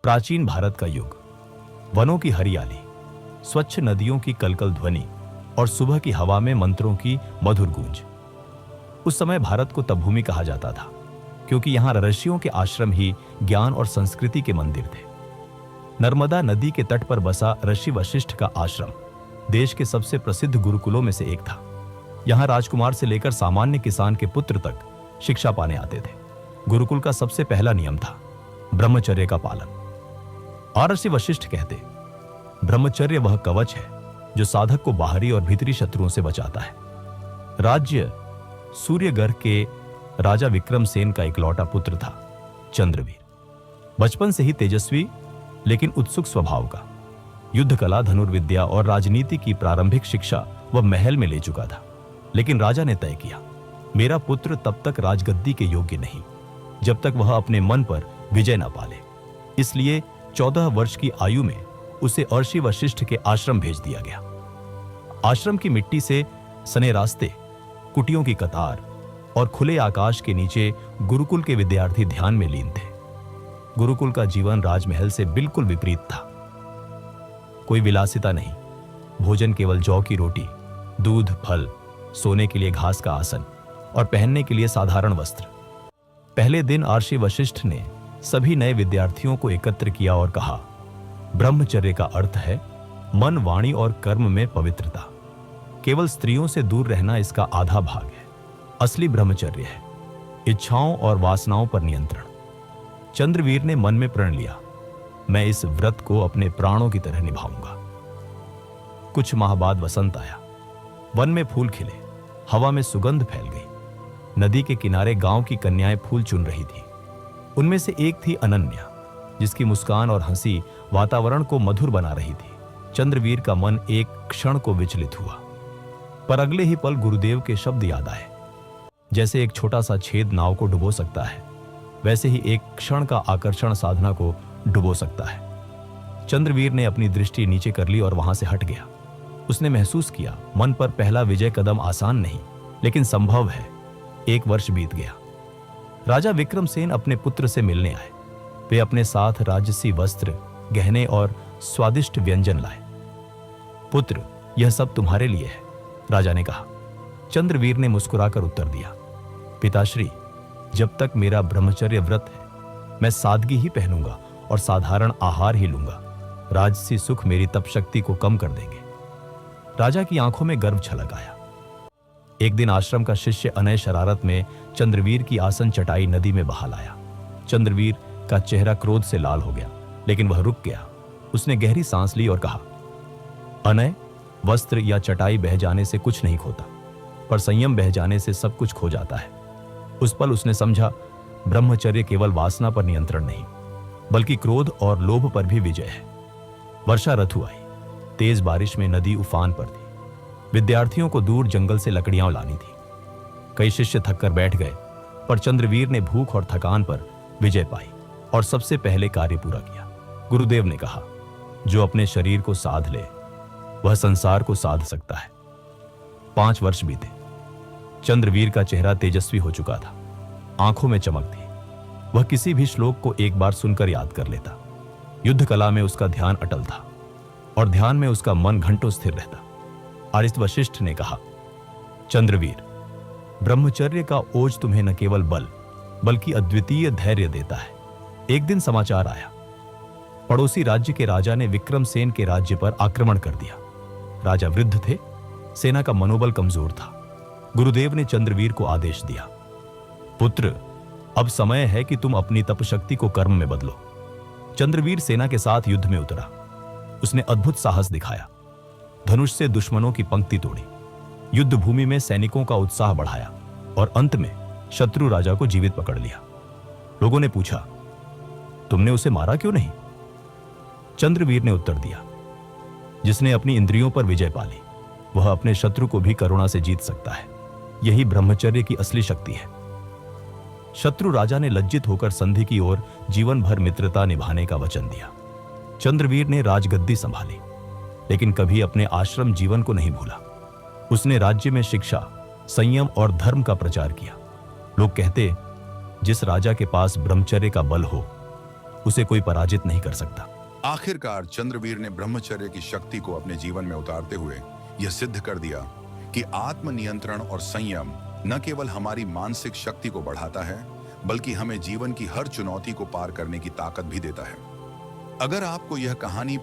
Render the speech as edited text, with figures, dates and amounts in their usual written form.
प्राचीन भारत का युग, वनों की हरियाली, स्वच्छ नदियों की कलकल ध्वनि और सुबह की हवा में मंत्रों की मधुर गूंज। उस समय भारत को तपभूमि कहा जाता था, क्योंकि यहाँ ऋषियों के आश्रम ही ज्ञान और संस्कृति के मंदिर थे। नर्मदा नदी के तट पर बसा ऋषि वशिष्ठ का आश्रम देश के सबसे प्रसिद्ध गुरुकुलों में से एक था। यहाँ राजकुमार से लेकर सामान्य किसान के पुत्र तक शिक्षा पाने आते थे। गुरुकुल का सबसे पहला नियम था ब्रह्मचर्य का पालन। और ऋषि वशिष्ठ कहते, ब्रह्मचर्य वह कवच है जो साधक को बाहरी और भीतरी शत्रुओं से बचाता है। राज्य सूर्यगढ़ के राजा विक्रमसेन का इकलौता पुत्र था चंद्रवीर। बचपन से ही तेजस्वी लेकिन उत्सुक स्वभाव का, युद्ध कला, धनुर्विद्या और राजनीति की प्रारंभिक शिक्षा वह महल में ले चुका था। लेकिन राजा ने तय किया, मेरा पुत्र तब तक राजगद्दी के योग्य नहीं जब तक वह अपने मन पर विजय न पाले। इसलिए 14 वर्ष की आयु में उसे ऋषि वशिष्ठ के आश्रम भेज दिया गया। आश्रम की मिट्टी से सने रास्ते, कुटियों की कतार और खुले आकाश के नीचे गुरुकुल के विद्यार्थी ध्यान में लीन थे। गुरुकुल का जीवन राजमहल से बिल्कुल विपरीत था। कोई विलासिता नहीं, भोजन केवल जौ की रोटी, दूध, फल, सोने के लिए घास का आसन और पहनने के लिए साधारण वस्त्र। पहले दिन ऋषि वशिष्ठ ने सभी नए विद्यार्थियों को एकत्र किया और कहा, ब्रह्मचर्य का अर्थ है मन, वाणी और कर्म में पवित्रता। केवल स्त्रियों से दूर रहना इसका आधा भाग है। असली ब्रह्मचर्य है इच्छाओं और वासनाओं पर नियंत्रण। चंद्रवीर ने मन में प्रण लिया, मैं इस व्रत को अपने प्राणों की तरह निभाऊंगा। कुछ माह बाद वसंत आया। वन में फूल खिले, हवा में सुगंध फैल गई। नदी के किनारे गांव की कन्याएं फूल चुन रही थी। उनमें से एक थी अनन्या, जिसकी मुस्कान और हंसी वातावरण को मधुर बना रही थी। चंद्रवीर का मन एक क्षण को विचलित हुआ, पर अगले ही पल गुरुदेव के शब्द याद आए। जैसे एक छोटा सा छेद नाव को डुबो सकता है, वैसे ही एक क्षण का आकर्षण साधना को डुबो सकता है। चंद्रवीर ने अपनी दृष्टि नीचे कर ली और वहां से हट गया। उसने महसूस किया, मन पर पहला विजय कदम आसान नहीं, लेकिन संभव है। 1 वर्ष बीत गया। राजा विक्रमसेन अपने पुत्र से मिलने आए। वे अपने साथ राजसी वस्त्र, गहने और स्वादिष्ट व्यंजन लाए। पुत्र, यह सब तुम्हारे लिए है, राजा ने कहा। चंद्रवीर ने मुस्कुराकर उत्तर दिया, पिताश्री, जब तक मेरा ब्रह्मचर्य व्रत है, मैं सादगी ही पहनूंगा और साधारण आहार ही लूंगा। राजसी सुख मेरी तप शक्ति को कम कर देंगे। राजा की आंखों में गर्व छलक आया। एक दिन आश्रम का शिष्य अनय शरारत में चंद्रवीर की आसन चटाई नदी में बहा लाया। चंद्रवीर का चेहरा क्रोध से लाल हो गया, लेकिन वह रुक गया। उसने गहरी सांस ली और कहा, अनय, वस्त्र या चटाई बह जाने से कुछ नहीं खोता, पर संयम बह जाने से सब कुछ खो जाता है। उस पल उसने समझा, ब्रह्मचर्य केवल वासना पर नियंत्रण नहीं, बल्कि क्रोध और लोभ पर भी विजय है। वर्षा ऋतु आई। तेज बारिश में नदी उफान पर थी। विद्यार्थियों को दूर जंगल से लकड़ियां लानी थी। कई शिष्य थककर बैठ गए, पर चंद्रवीर ने भूख और थकान पर विजय पाई और सबसे पहले कार्य पूरा किया। गुरुदेव ने कहा, जो अपने शरीर को साध ले, वह संसार को साध सकता है। 5 वर्ष बीते। चंद्रवीर का चेहरा तेजस्वी हो चुका था। आंखों में चमक थी। वह किसी भी श्लोक को एक बार सुनकर याद कर लेता। युद्ध कला में उसका ध्यान अटल था और ध्यान में उसका मन घंटों स्थिर रहता। ऋषि वशिष्ठ ने कहा, चंद्रवीर, ब्रह्मचर्य का ओज तुम्हें न केवल बल बल्कि अद्वितीय धैर्य देता है। एक दिन समाचार आया, पड़ोसी राज्य के राजा ने विक्रमसेन के राज्य पर आक्रमण कर दिया। राजा वृद्ध थे, सेना का मनोबल कमजोर था। गुरुदेव ने चंद्रवीर को आदेश दिया, पुत्र, अब समय है कि तुम अपनी तपशक्ति को कर्म में बदलो। चंद्रवीर सेना के साथ युद्ध में उतरा। उसने अद्भुत साहस दिखाया। धनुष से दुश्मनों की पंक्ति तोड़ी, युद्ध भूमि में सैनिकों का उत्साह बढ़ाया और अंत में शत्रु राजा को जीवित पकड़ लिया। लोगों ने पूछा, तुमने उसे मारा क्यों नहीं? चंद्रवीर ने उत्तर दिया, जिसने अपनी इंद्रियों पर विजय पा ली, वह अपने शत्रु को भी करुणा से जीत सकता है। यही ब्रह्मचर्य की असली शक्ति है। शत्रु राजा ने लज्जित होकर संधि की ओर जीवन भर मित्रता निभाने का वचन दिया। चंद्रवीर ने राजगद्दी संभाली, लेकिन कभी अपने आश्रम जीवन को नहीं भूला। उसने राज्य में शिक्षा, संयम और धर्म का प्रचार किया। लोग कहते, जिस राजा के पास ब्रह्मचर्य का बल हो, उसे कोई पराजित नहीं कर सकता। आखिरकार चंद्रवीर ने ब्रह्मचर्य की शक्ति को अपने जीवन में उतारते हुए यह सिद्ध कर दिया कि आत्मनियंत्रण और संयम न केवल हमारी मानसिक शक्ति को बढ़ाता है, बल्कि हमें जीवन की हर चुनौती को पार करने की ताकत भी देता है। अगर आपको यह कहानी